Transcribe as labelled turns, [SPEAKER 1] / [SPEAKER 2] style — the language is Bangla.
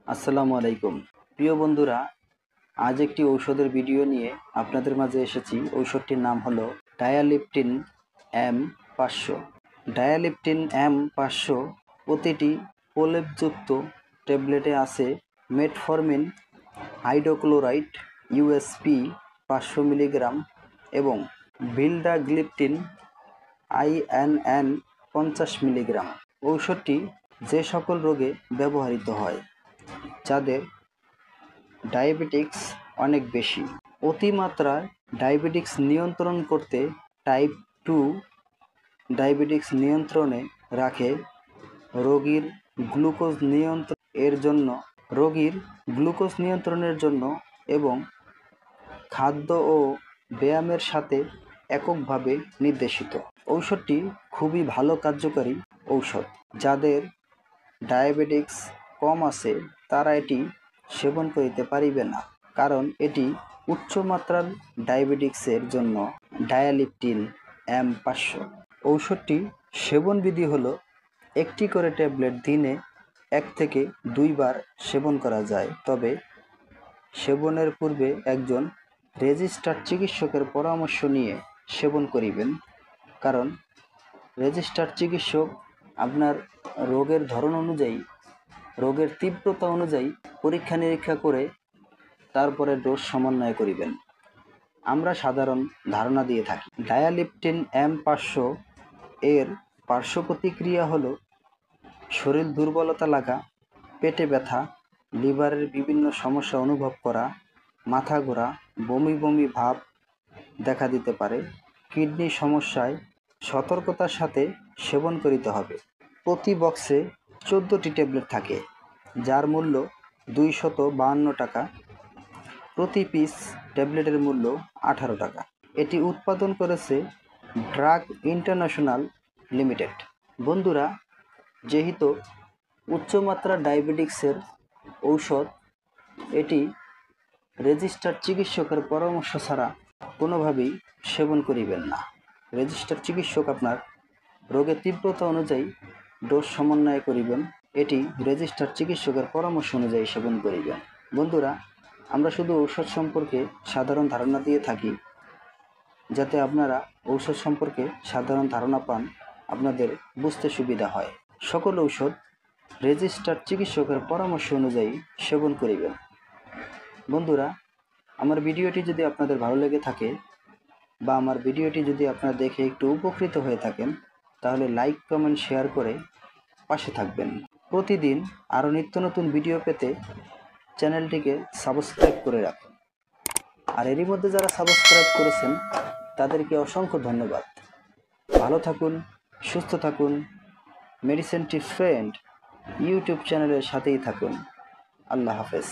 [SPEAKER 1] আসসালামু আলাইকুম। প্রিয় বন্ধুরা, আজ একটি ঔষধের ভিডিও নিয়ে আপনাদের মাঝে এসেছি। ঔষধটির নাম হলো ডায়ালিপটিন M500। ডায়ালিপটিন M500 প্রতিটি প্রলেপযুক্ত ট্যাবলেটে আছে মেটফরমিন হাইড্রোক্লোরাইড USP 500 মিলিগ্রাম এবং ভিলডাগ্লিপটিন INN 50 মিলিগ্রাম। ঔষধটি যে সকল রোগে ব্যবহৃত হয়, যাদের ডায়াবেটিক্স অনেক বেশি, অতিমাত্রায় ডায়াবেটিক্স নিয়ন্ত্রণ করতে, টাইপ 2 ডায়াবেটিক্স নিয়ন্ত্রণে রাখে, রোগীর গ্লুকোজ নিয়ন্ত্রণের জন্য এবং খাদ্য ও ব্যায়ামের সাথে এককভাবে নির্দেশিত। ঔষধটি খুবই ভালো কার্যকারী ঔষধ। যাদের ডায়াবেটিক্স কম আছে তারা এটি সেবন করিতে পারিবে না, কারণ এটি উচ্চমাত্রার ডায়াবেটিক্সের জন্য ডায়ালিপটিন M500। ঔষধটি সেবন বিধি হলো একটি করে ট্যাবলেট দিনে 1 থেকে 2 বার সেবন করা যায়, তবে সেবনের পূর্বে একজন রেজিস্টার্ড চিকিৎসকের পরামর্শ নিয়ে সেবন করিবেন, কারণ রেজিস্টার্ড চিকিৎসক আপনার রোগের ধরন অনুযায়ী, রোগের তীব্রতা অনুযায়ী পরীক্ষা নিরীক্ষা করে তারপরে ডোজ সমন্বয় করিবেন। আমরা সাধারণ ধারণা দিয়ে থাকি। ডায়ালিপটিন M500 এর পার্শ্ব প্রতিক্রিয়া হলো শরীর দুর্বলতা লাগা, পেটে ব্যথা, লিভারের বিভিন্ন সমস্যা অনুভব করা, মাথা ঘোরা, বমি বমি ভাব দেখা দিতে পারে। কিডনি সমস্যায় সতর্কতার সাথে সেবন করিতে হবে। প্রতি বক্সে 14টি ট্যাবলেট থাকে, যার মূল্য 252 টাকা। প্রতি পিস ট্যাবলেটের মূল্য 18 টাকা। এটি উৎপাদন করেছে ড্রাগ ইন্টারন্যাশনাল লিমিটেড। বন্ধুরা, যেহেতু উচ্চমাত্রা ডায়াবেটিক্সের ঔষধ, এটি রেজিস্টার্ড চিকিৎসকের পরামর্শ ছাড়া কোনোভাবেই সেবন করিবেন না। রেজিস্টার্ড চিকিৎসক আপনার রোগের তীব্রতা অনুযায়ী ডোজ সমন্বয় করিবেন। এটি রেজিস্টার্ড চিকিৎসকের পরামর্শ অনুযায়ী সেবন করিবেন। বন্ধুরা, আমরা শুধু ঔষধ সম্পর্কে সাধারণ ধারণা দিয়ে থাকি, যাতে আপনারা ঔষধ সম্পর্কে সাধারণ ধারণা পান, আপনাদের বুঝতে সুবিধা হয়। সকল ঔষধ রেজিস্টার্ড চিকিৎসকের পরামর্শ অনুযায়ী সেবন করিবেন। বন্ধুরা, আমার ভিডিওটি যদি আপনাদের ভালো লেগে থাকে বা আমার ভিডিওটি যদি আপনারা দেখে একটু উপকৃত হয়ে থাকেন, তাহলে লাইক, কমেন্ট, শেয়ার করে পাশে থাকবেন। প্রতিদিন আরও নিত্য নতুন ভিডিও পেতে চ্যানেলটিকে সাবস্ক্রাইব করে রাখুন। আর এরই মধ্যে যারা সাবস্ক্রাইব করেছেন তাদেরকে অসংখ্য ধন্যবাদ। ভালো থাকুন, সুস্থ থাকুন। মেডিসিন টিপস ফ্রেন্ড ইউটিউব চ্যানেলের সাথেই থাকুন। আল্লাহ হাফেজ।